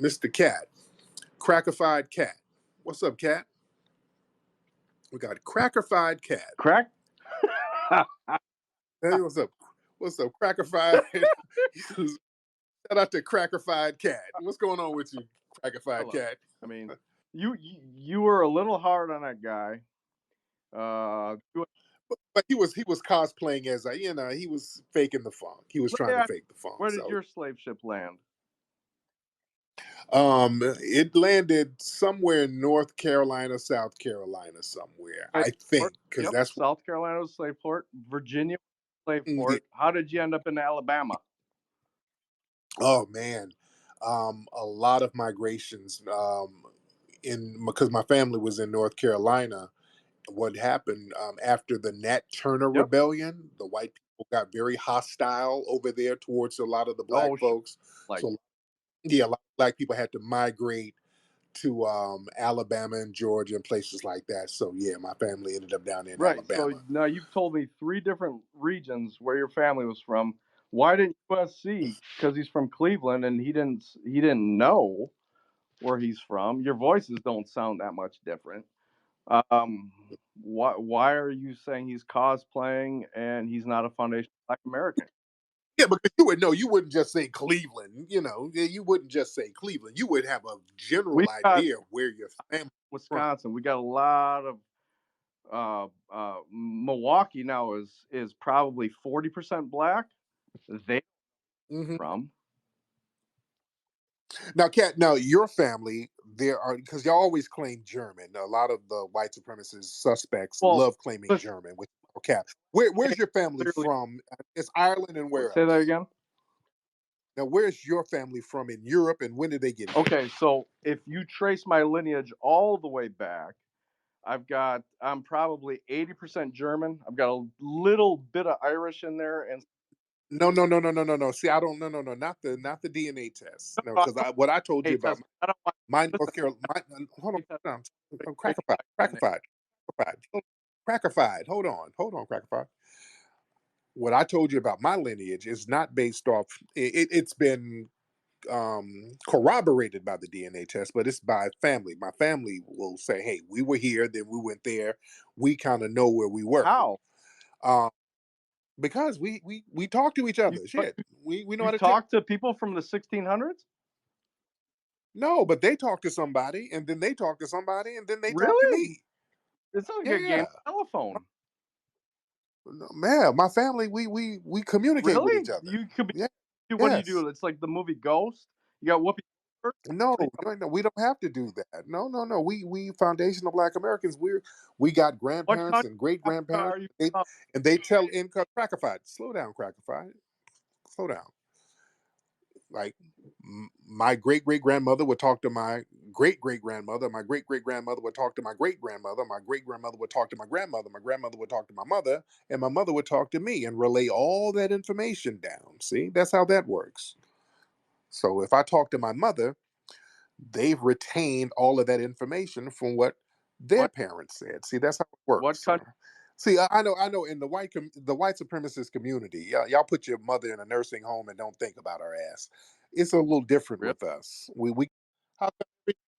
Mr. Cat, Crackified Cat. What's up, Cat? We got Crackified Cat. Crack? Hey, what's up? What's up, Crackified? Shout out to Crackified Cat. What's going on with you, Crackified Cat? I mean, you were a little hard on that guy. But he was cosplaying as he was faking the funk. He was trying to fake the funk. Where did your slave ship land? It landed somewhere in North Carolina, South Carolina, somewhere. I think because that's South Carolina was slave port, Virginia slave port. How did you end up in Alabama? Oh man, a lot of migrations. Because my family was in North Carolina. What happened after the Nat Turner Rebellion? The white people got very hostile over there towards a lot of the black folks. So a lot of black people had to migrate to Alabama and Georgia and places like that. So yeah, my family ended up down in Alabama. So now you've told me 3 different regions where your family was from. Why didn't USC? Because he's from Cleveland and he didn't know where he's from. Your voices don't sound that much different. Why are you saying he's cosplaying and he's not a foundation Black American? Yeah, because you would know. You wouldn't just say Cleveland. You wouldn't just say Cleveland. You would have a general idea where your family. Wisconsin. We got a lot of Milwaukee now is probably 40% Black. They from. Now, Kat, your family, because y'all always claim German. A lot of the white supremacist suspects love claiming German. With Kat, where's your family from? It's Ireland, and where else? Say that again. Now, where's your family from in Europe, and when did they get here? Okay, so if you trace my lineage all the way back, I'm probably 80% German. I've got a little bit of Irish in there, and No. See, I don't. No. Not the DNA test. No, because what I told you about my North Carolina. Hold on. Crackified. Hold on, Crackified. What I told you about my lineage is not based off. It's been corroborated by the DNA test, but it's by family. My family will say, "Hey, we were here, then we went there. We kind of know where we were." How? Because we talk to each other. We know how to talk to people from the 1600s. No, but they talk to somebody, and then they talk to somebody, and then they talk to me. It's like a game of telephone. Man, my family, we communicate with each other. You could be. What do you do? It's like the movie Ghost. You got Whoopi. No, we don't have to do that. No. We foundational Black Americans. We got grandparents and great grandparents, and they tell Crackified. Slow down, Crackified. Slow down. Like my great great grandmother would talk to my great great grandmother. My great great grandmother would talk to my great grandmother. My great grandmother would talk to my grandmother. My grandmother would talk to my mother, and my mother would talk to me and relay all that information down. See, that's how that works. So if I talk to my mother, they've retained all of that information from what their parents said. See, that's how it works. What country? See, I know. In the white supremacist community, y'all put your mother in a nursing home and don't think about her ass. It's a little different with us. We are.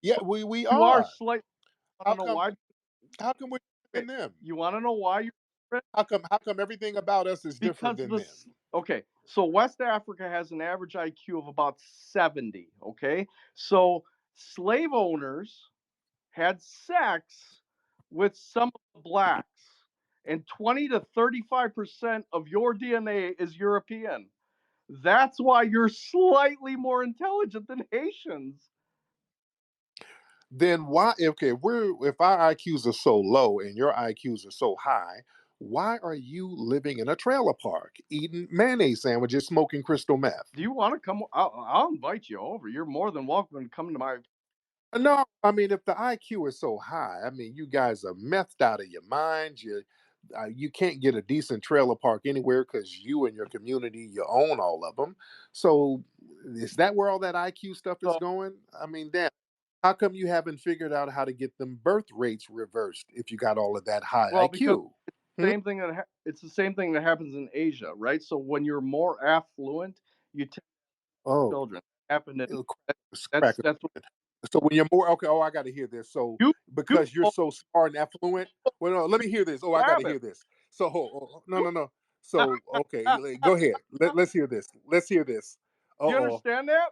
You are slight. I don't know why. How come we're different than them? You want to know why you're different? How come everything about us is different than them? Okay, so West Africa has an average IQ of about 70. Okay, so slave owners had sex with some of the blacks, and 20 to 35% of your DNA is European. That's why you're slightly more intelligent than Haitians. Then why? Okay, if our IQs are so low and your IQs are so high, why are you living in a trailer park, eating mayonnaise sandwiches, smoking crystal meth? Do you want to come? I'll invite you over. You're more than welcome to come to my. No, I mean, if the IQ is so high, I mean, you guys are methed out of your minds. You can't get a decent trailer park anywhere because you and your community, you own all of them. So is that where all that IQ stuff is going? I mean, damn. How come you haven't figured out how to get them birth rates reversed if you got all of that high IQ? It's the same thing that happens in Asia, right? So when you're more affluent, you take children. Happened in Crack. That's what So when you're more okay, oh, I got to hear this. So you you because you're so smart and affluent, well, no, let me hear this. Oh, I got to hear rabbit. this. So no, no, no. So okay, go ahead. Let's hear this. Let's hear this. Uh Do you oh. understand that?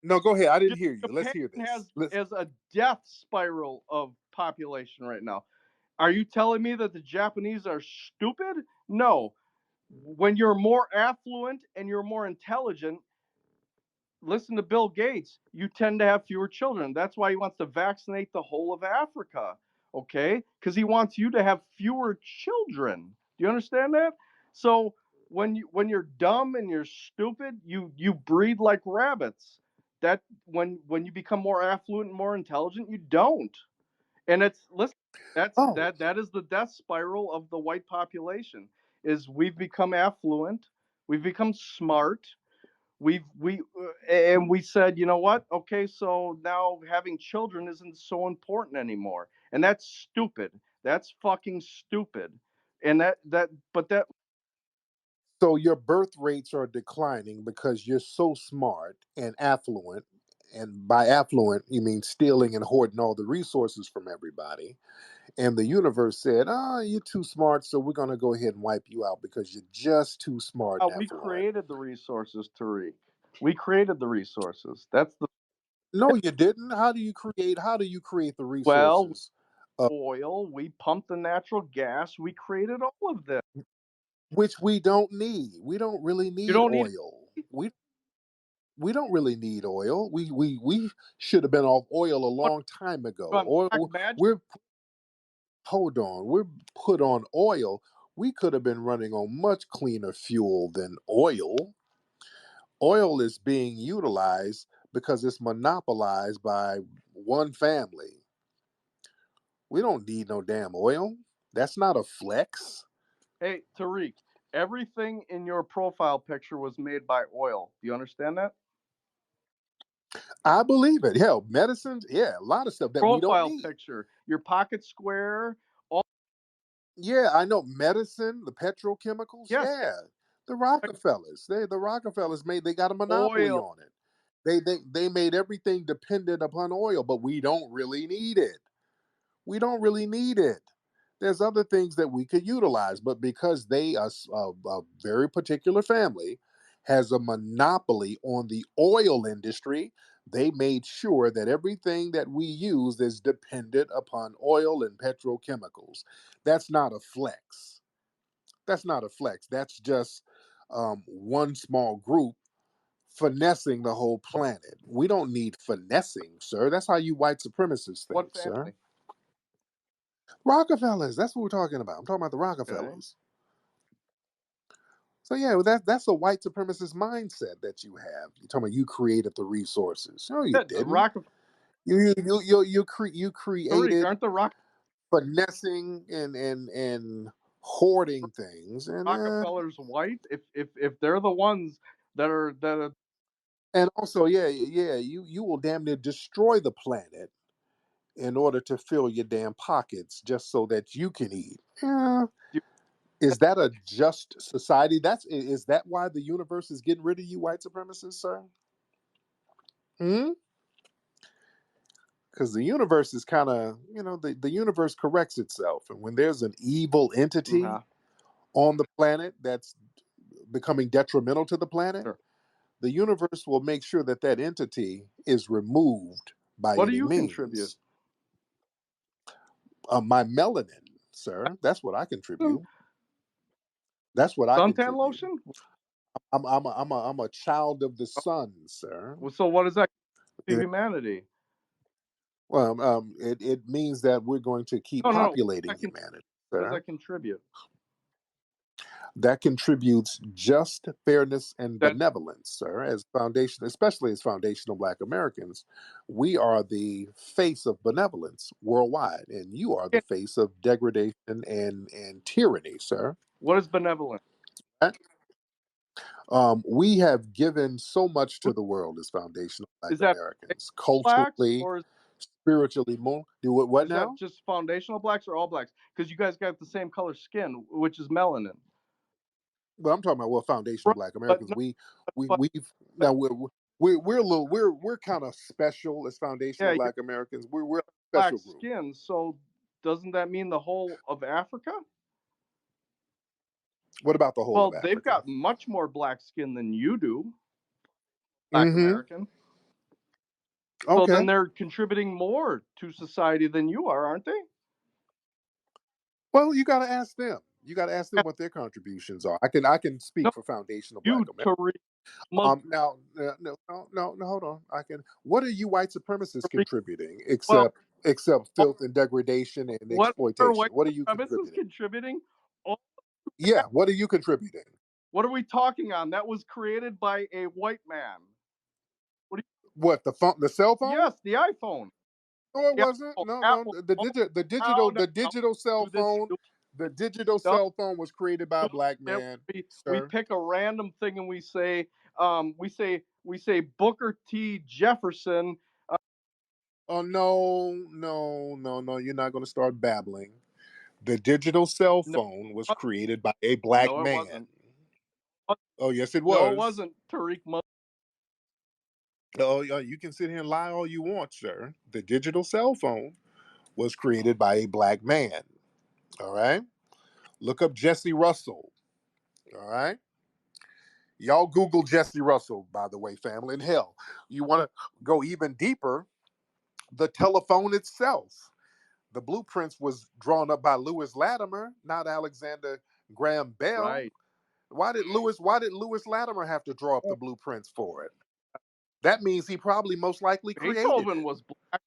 No, go ahead. I didn't hear you. Let's Japan hear this. has Let's. as a death spiral of population right now. Are you telling me that the Japanese are stupid? No. When you're more affluent and you're more intelligent, listen to Bill Gates, you tend to have fewer children. That's why he wants to vaccinate the whole of Africa, okay? Because he wants you to have fewer children. Do you understand that? So when you're dumb and you're stupid, you breed like rabbits. That when you become more affluent and more intelligent, you don't. And it's listen, Oh, that is the death spiral of the white population. Is we've become affluent, we've become smart, and we said, you know what? Okay, so now having children isn't so important anymore, and that's stupid. That's fucking stupid. And that so your birth rates are declining because you're so smart and affluent. And by affluent, you mean stealing and hoarding all the resources from everybody. And the universe said, "Ah, you're too smart, so we're going to go ahead and wipe you out because you're just too smart and we affluent." created the resources, Tariq. We created the resources. That's the No, you didn't. How do you create? How do you create the well, resources? oil. We pumped the natural gas. We created all of this. Which we don't need. We don't really You need don't need. oil. We don't really need oil. We should have been off oil a What long time ago. on black Oil. magic? We're hold on. We're put on oil. We could have been running on much cleaner fuel than oil. Oil is being utilized because it's monopolized by one family. We don't need no damn oil. That's not a flex. Hey, Tariq, everything in your profile picture was made by oil. Do you understand that? I believe it. Hell, medicines, yeah, a lot of stuff that we don't Profile need. picture, your pocket square, all Yeah, I know medicine, the petrochemicals, yes, yeah. The Rockefellers, the Rockefellers made they got a monopoly oil. on it. They made everything dependent upon oil, but we don't really need it. We don't really need it. There's other things that we could utilize, but because they are a very particular family has a monopoly on the oil industry, they made sure that everything that we use is dependent upon oil and petrochemicals. That's not a flex. That's not a flex. That's just one small group finessing the whole planet. We don't need finessing, sir. That's how you white supremacists think, What sir. family? Rockefellers. That's what we're talking about. I'm talking about the Okay. Rockefellers. So yeah, well, that's a white supremacist mindset that you have. You're talking about you created the resources. No, you Yeah, the didn't. Rock You Tariq, created aren't the finessing and hoarding things, Rockefellers white? If they're the ones that are and also you will damn near destroy the planet in order to fill your damn pockets just so that you can eat. Yeah. Is that a just society? Is that why the universe is getting rid of you, white supremacists, sir? Hmm? Because the universe is kind of, the universe corrects itself. And when there's an evil entity uh on the planet that's becoming detrimental to the planet, sure. the universe will make sure that that entity is removed by What do any you contribute? means. My melanin, sir, that's what I contribute. That's what I Suntan contribute. lotion? I'm a child of the sun, sir. So what does that do to Yeah. humanity? Well, it means that we're going to keep No, no, no. populating humanity, What does sir. that contribute? That contributes just fairness and That benevolence, sir. As foundation, especially as foundational Black Americans, we are the face of benevolence worldwide, and you are the face of degradation and tyranny, sir. what is benevolent? We have given so much to the world as foundational Black Is that Americans, blacks culturally, or spiritually. More do it. What is that now? just foundational blacks or all blacks? Because you guys got the same color skin, which is melanin. But I'm talking about what foundational Right. Black But Americans. no, We've but now we're kind of special as foundational Yeah, you're Black Americans. We're a black special group. skin, so doesn't that mean the whole of Africa? What about the whole of Well, they've Africa? got much more black skin than you do, Black Mm-hmm. American. So then Okay. they're contributing more to society than you are, aren't they? Well, you got to ask them. You got to ask them what their contributions are. I can No, speak for foundational Black you, Americans. Tariq, Muslim, Now, no, hold on. I can. What are you white supremacists Tariq. contributing, Well, except filth and degradation and what are exploitation? white What are you supremacists contributing? contributing? Oh, Yeah, what are you contributing? what are we talking on? That was created by a white man. What do What the phone, the cell you, phone? yes, the iPhone. No, it The wasn't. iPhone. No, no. Apple. The Oh, digit, no, no, the no. digital cell Do this. phone, the digital No, cell phone was created by a black that man, we sir. pick a random thing and we say Booker T. Jefferson. Oh no, no, no, no! You're not going to start babbling. The digital cell No, phone was created by a black no, it man. wasn't. Oh yes, it No, it was. wasn't. Tariq. Oh, yeah, you can sit here and lie all you want, sir. The digital cell phone was created by a black man. All right. Look up Jesse Russell. All right. Y'all Google Jesse Russell, by the way, family. And hell, you want to go even deeper, the telephone itself. The blueprints was drawn up by Lewis Latimer, not Alexander Graham Bell. Right. Why did Lewis Latimer have to draw up the blueprints for it? That means he probably most likely created Beethoven it. was black.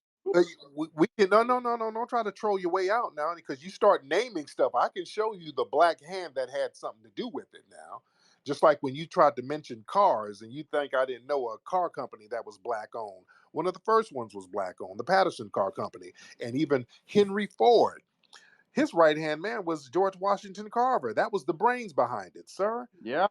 We can no, don't try to troll your way out now, because you start naming stuff. I can show you the black hand that had something to do with it now. Just like when you tried to mention cars and you think I didn't know a car company that was black owned. One of the first ones was black owned, the Patterson Car Company. And even Henry Ford, his right hand man was George Washington Carver. That was the brains behind it, sir. Yeah.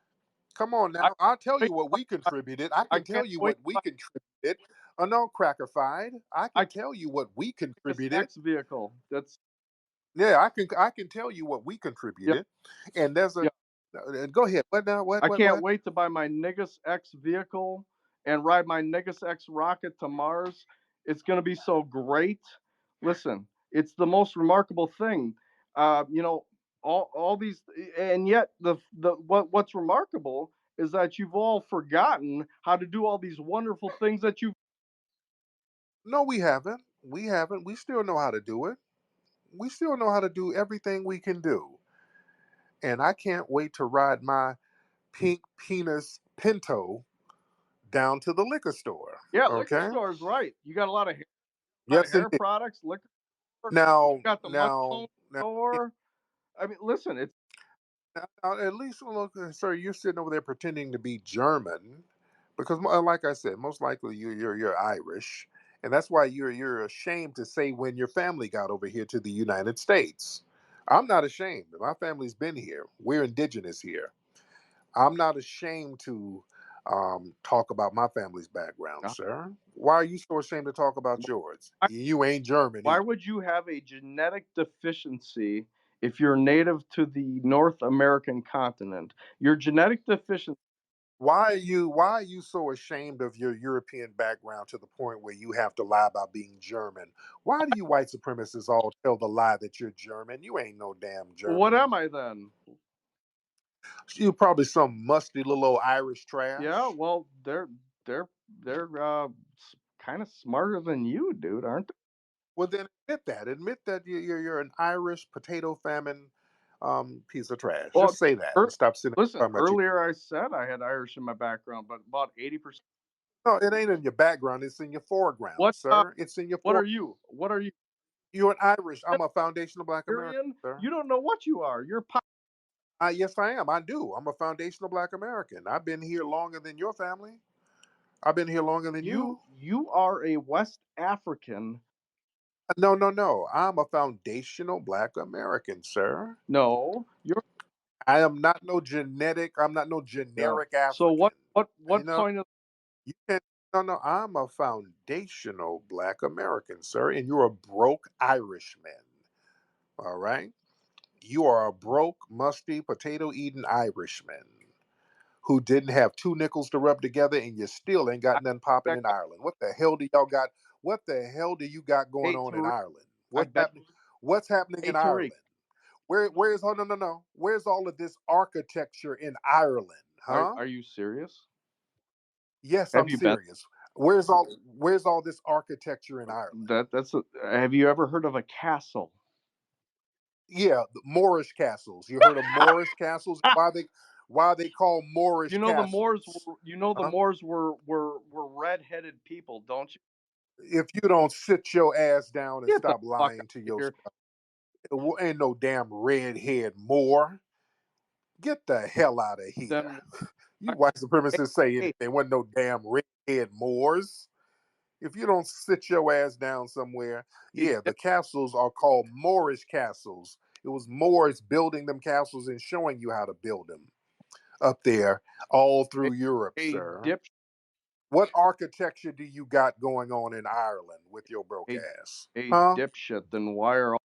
Come on I now. I'll tell wait. you what we contributed. I I can can't tell you wait. what we contributed. Oh no, Crackerfied. I I can can't tell you what we this contributed. X vehicle. That's Yeah, I can tell you what we yeah. contributed. And there's a Yeah. go ahead. What now? What I what can't what? wait to buy my Nigus X vehicle and ride my Nigus X rocket to Mars. It's going to be so great. Listen, it's the most remarkable thing. You know, all these, and yet what's remarkable is that you've all forgotten how to do all these wonderful things that you. No, we haven't. We haven't. We still know how to do it. We still know how to do everything we can do. And I can't wait to ride my pink penis Pinto down to the liquor store. Yeah, liquor Okay? store is right. You got a lot of Yes, hair indeed. products, liquor. Now, Got the money now, now, store. I mean, listen, it's at least look, sir, you're sitting over there pretending to be German, because, like I said, most likely you're Irish, and that's why you're ashamed to say when your family got over here to the United States. I'm not ashamed. My family's been here. We're indigenous here. I'm not ashamed to talk about my family's background, sir. Why are you so ashamed to talk about yours? why, You ain't German why either. would you have a genetic deficiency if you're native to the North American continent? Your genetic deficiency. Why are you so ashamed of your European background to the point where you have to lie about being German? Why do you white supremacists all tell the lie that you're German? You ain't no damn What German. am I then? You're probably some musty little old Irish Yeah, trash. well, they're kind of smarter than you, dude, aren't they? Well, then admit that. Admit that you're an Irish potato famine piece of trash. Well, Just say that er, and stop sitting listen, talking about you. earlier I said I had Irish in my background, but about 80%. No, it ain't in your background. It's in your foreground, What sir. It's in your what fore. are you? What are you? You're an Irish. I'm a foundational Black American, Syrian? sir. You don't know what you are. You're Yes, I am. I do. I'm a foundational Black American. I've been here longer than your family. I've been here longer than you. you are a West African. No, no, no. I'm a foundational Black American, sir. No, you're I am not no genetic. I'm not no yeah. generic So African. You what know, point of you can't. No, no. I'm a foundational Black American, sir, and you're a broke Irishman. All right. You are a broke, musty, potato eating Irishman. who didn't have two nickels to rub together, and you still ain't got nothing popping in Ireland. What the hell do y'all got? What the hell do you got going Hey, on in Tariq, Ireland? I What's bet. happening? What's happening Hey, in Tariq, Ireland? Where's oh no. Where's all of this architecture in Ireland? Huh? are you serious? Yes, Have I'm you been? serious. Where's all this architecture in Ireland? Have you ever heard of a castle? Yeah, the Moorish castles. You heard of Moorish castles? Why they call Moorish You know the Moors. castles? You know the Huh? Moors were red-headed people, don't you? If you don't sit your ass down and Get the stop fuck lying out to of here. yourself, ain't no damn redhead Moor. Get the hell out of here. Then You white hey, supremacists say hey, anything. Wasn't no damn redhead Moors. If you don't sit your ass down somewhere, hey, yeah, the castles are called Moorish castles. It was Moors building them castles and showing you how to build them up there all through Europe, hey, sir. dip, What architecture do you got going on in Ireland with your broke hey, ass? hey, Huh? dipshit. Then why are all,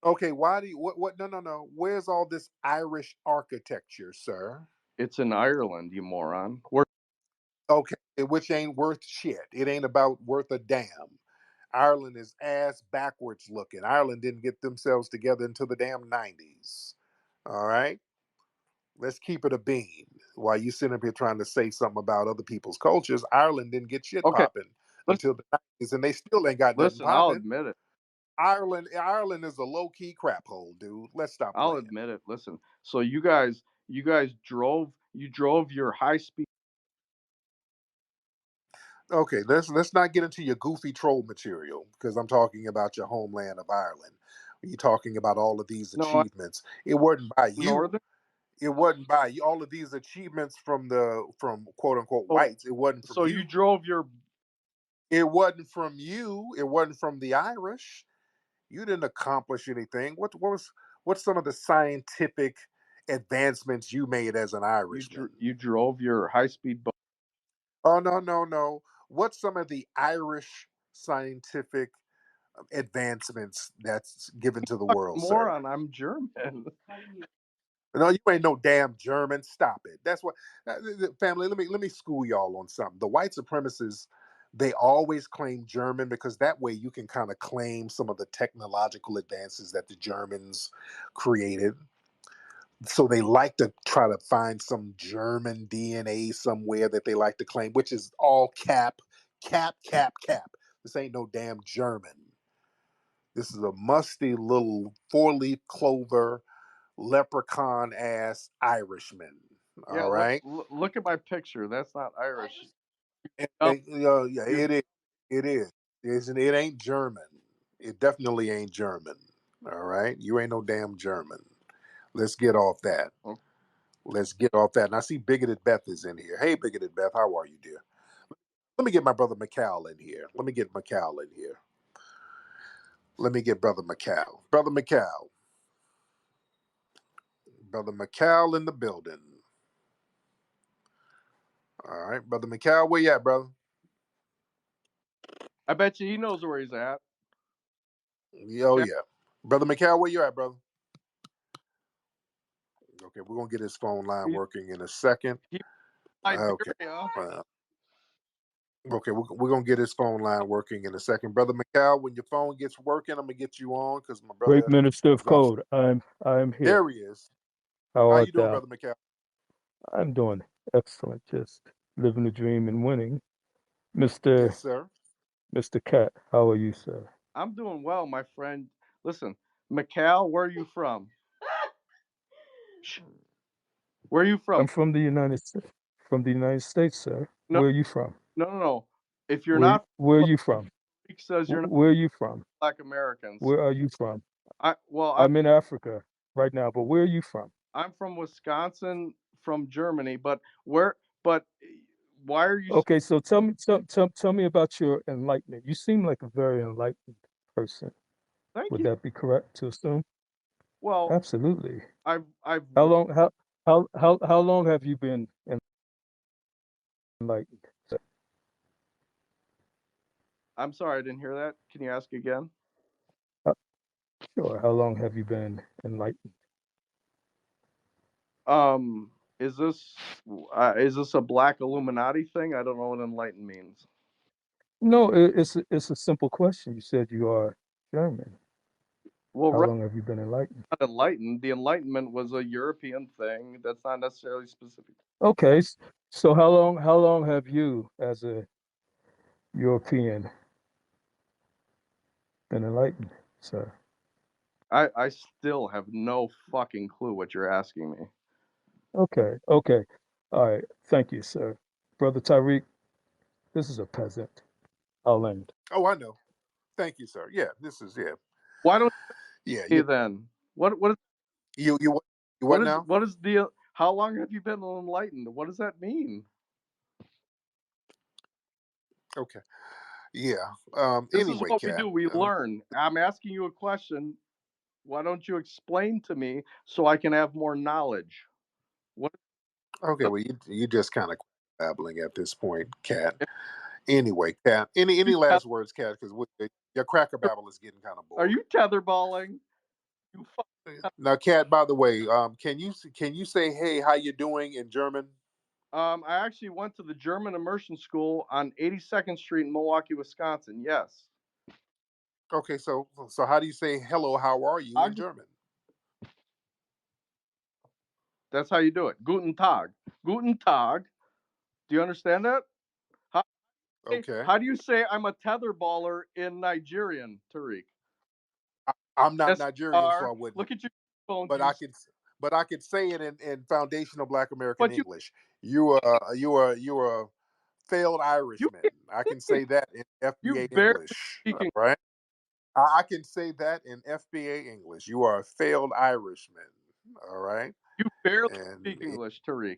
Okay, why do you what no. Where's all this Irish architecture, sir? it's in Ireland, you moron? Where Okay, which ain't worth shit. It ain't about worth a damn. Ireland is ass backwards looking. Ireland didn't get themselves together until the damn 90s. All right? Let's keep it a bean. While you sitting up here trying to say something about other people's cultures, Ireland didn't get shit okay? popping Listen, until the 90s, and they still ain't got nothing listen. I'll popping. admit it. Ireland is a low key crap hole, dude. Let's stop I'll playing. admit it. Listen. So you guys drove your high speed. Okay, let's not get into your goofy troll material because I'm talking about your homeland of Ireland. You're talking about all of these No, I'm achievements. It wasn't by you. northern. It wasn't by you. All of these achievements from quote unquote So whites. It wasn't from so you you. drove your. It wasn't from you. It wasn't from the Irish. You didn't accomplish anything. What's some of the scientific advancements you made as an Irishman? You drove your high speed boat. Oh no. What's some of the Irish scientific advancements that's given to the world, sir? Moron, I'm German. No, you ain't no damn German. Stop it. That's what family. Let me school y'all on something. The white supremacists, they always claim German because that way you can kind of claim some of the technological advances that the Germans created. So they like to try to find some German DNA somewhere that they like to claim, which is all cap. This ain't no damn German. This is a musty little four-leaf clover leprechaun ass Irishman. Yeah, All right. look at my picture. That's not Irish. Oh, Yeah, you're it is. It is. It ain't German. It definitely ain't German. All right. You ain't no damn German. Let's get off that. oh, Let's get off that. And I see Bigoted Beth is in here. Hey, Bigoted Beth, how are you, dear? Let me get my brother McCall in here. Let me get McCall in here. Let me get brother McCall. Brother McCall. Brother McCall in the building. All right, brother McCall, where you at, brother? I bet you he knows where he's at. Oh Check. yeah, brother McCall, where you at, brother? Okay, we're gonna get his phone line He's working in a second. in Okay. Siberia. Uh, okay, we're gonna get his phone line working in a second, brother McCall. When your phone gets working, I'm gonna get you on because my Great brother Minister of drops. Code, I'm here. There he is. How How art you doing, thou? brother McCall? I'm doing excellent, just living the dream and winning. Yes, Mr. sir. Mr. Cat, how are you, sir? I'm doing well, my friend. Listen, McCall, where are you from? Shh. Where are you from? I'm from the United States. From the United States, sir. No, Where are you from? no. If you're Where not, Where are from, you from? Tariq says you're not Where are you from? Black Americans. Where are you from? I'm I'm in Africa right now, but where are you from? I'm from Wisconsin, from Germany. But why are you? Okay, so tell me about your enlightenment. You seem like a very enlightened person. Thank Would you. that be correct to assume? Well, Absolutely. I've How long how long have you been enlightened? I'm sorry, I didn't hear that. Can you ask again? Uh, Sure. How long have you been enlightened? Um, Is this a black Illuminati thing? I don't know what enlightened means. No, it's a simple question. You said you are German. Well, How right, long have you been enlightened? not enlightened. The Enlightenment was a European thing. That's not necessarily specific. Okay, so how long have you, as a European, been enlightened, sir? I still have no fucking clue what you're asking me. Okay, okay. All right. Thank you, sir. Brother Tariq, this is a peasant. I'll end. Oh, I know. Thank you, sir. Yeah, this is Why don't yeah. you then? What What now? what is the how long have you been enlightened? What does that mean? Okay. Yeah. This is Anyway, what we cat. do. We learn. I'm asking you a question. Why don't you explain to me so I can have more knowledge? What Okay. Well, you just kind of babbling at this point, cat. Anyway, cat. Any you last words, cat? Because your cracker babble is getting kind of are boring. you tetherballing? You Now, cat. By the way, can you say hey, how you doing in German? I actually went to the German immersion school on 82nd Street in Milwaukee, Wisconsin. Yes. Okay. So how do you say hello? How are you in German? That's how you do it. Guten Tag. Guten Tag. Do you understand that? How, Okay. how do you say I'm a tetherballer in Nigerian, Tariq? I'm not Yes, Nigerian, so I are. wouldn't. Look at your phones. But You, I could, but I could say it in foundational Black American but English. You are a failed you Irishman. I can say that in you FBA barely English. All speaking. right. I can say that in FBA English. You are a failed Irishman. All right. You barely And speak English, Tariq.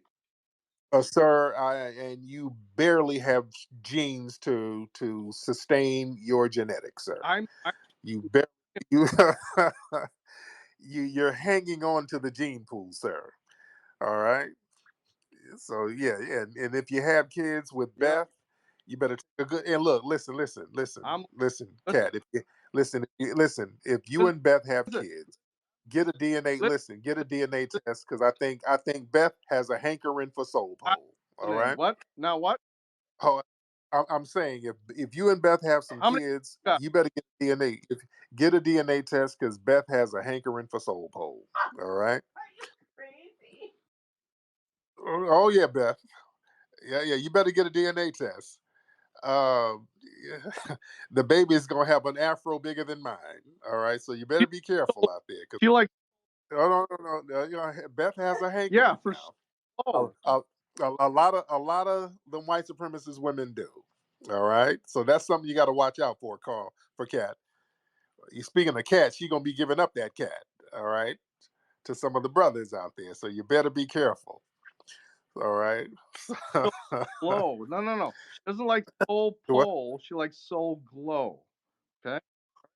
sir, and you barely have genes to sustain your genetics, sir. I'm You barely you you're hanging on to the gene pool, sir. All right. So yeah. And if you have kids with yeah. Beth, you better take a good and look. I'm Listen, listen. cat. If you listen, if you and Beth have Listen. kids, get a DNA. Listen. Listen, get a DNA test because I think Beth has a hankering for soul I'm pole. All listening. right. What now? What? Oh, I'm saying if you and Beth have some How many kids, you got? you better get DNA. Get a DNA test because Beth has a hankering for soul pole. All right. Oh yeah, Beth. Yeah. You better get a DNA test. Yeah, the baby is gonna have an afro bigger than mine. All right, so you better be careful out there. Cause Feel like oh no, Beth has a yeah hankering for now. A, slow. a, a lot of the white supremacist women do. All right, so that's something you got to watch out for, Carl. For cat, you speaking of cat, she gonna be giving up that cat. All right, to some of the brothers out there. So you better be careful. All right. Glow. No. She doesn't like soul What? pole. She likes soul glow. Okay.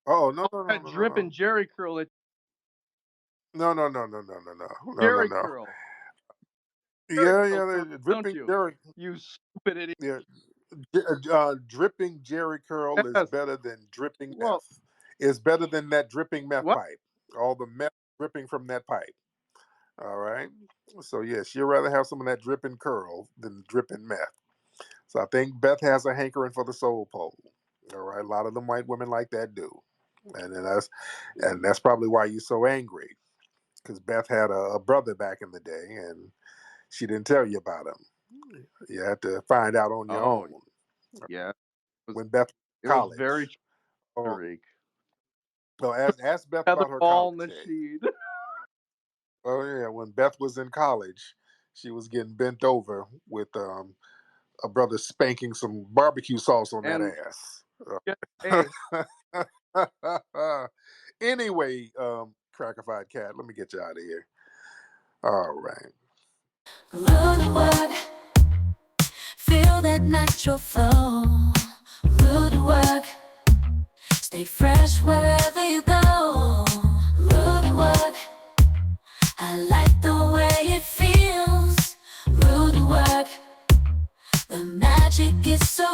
Oh no no no That no no drip no and Jerry curl. It no Jerry no. curl. Jerry curl, Yeah, Tariq, don't dripping you? Jerry. You stupid idiot. Yeah, dripping Jerry curl is Yes. better than dripping Well, meth. It's better than that dripping meth what? pipe. All the meth dripping from that pipe. All right. So yes, you'd rather have some of that dripping curl than dripping meth. So I think Beth has a hankering for the soul pole. All right. A lot of them white women like that do. And that's probably why you're so angry. Because Beth had a brother back in the day and she didn't tell you about him. You had to find out on your Oh, own. yeah. When Beth It was very college. Oh, Tariq. no, ask Beth Heather about her Ball college days. Nasheed. Oh yeah, when Beth was in college, she was getting bent over with a brother spanking some barbecue sauce on that And ass. yeah, hey, Anyway, crackified cat, let me get you out of here. All right. Rude work, feel that natural flow. Rude work, stay fresh wherever you go. Rude work, I like the way it feels. Rude work, the magic is so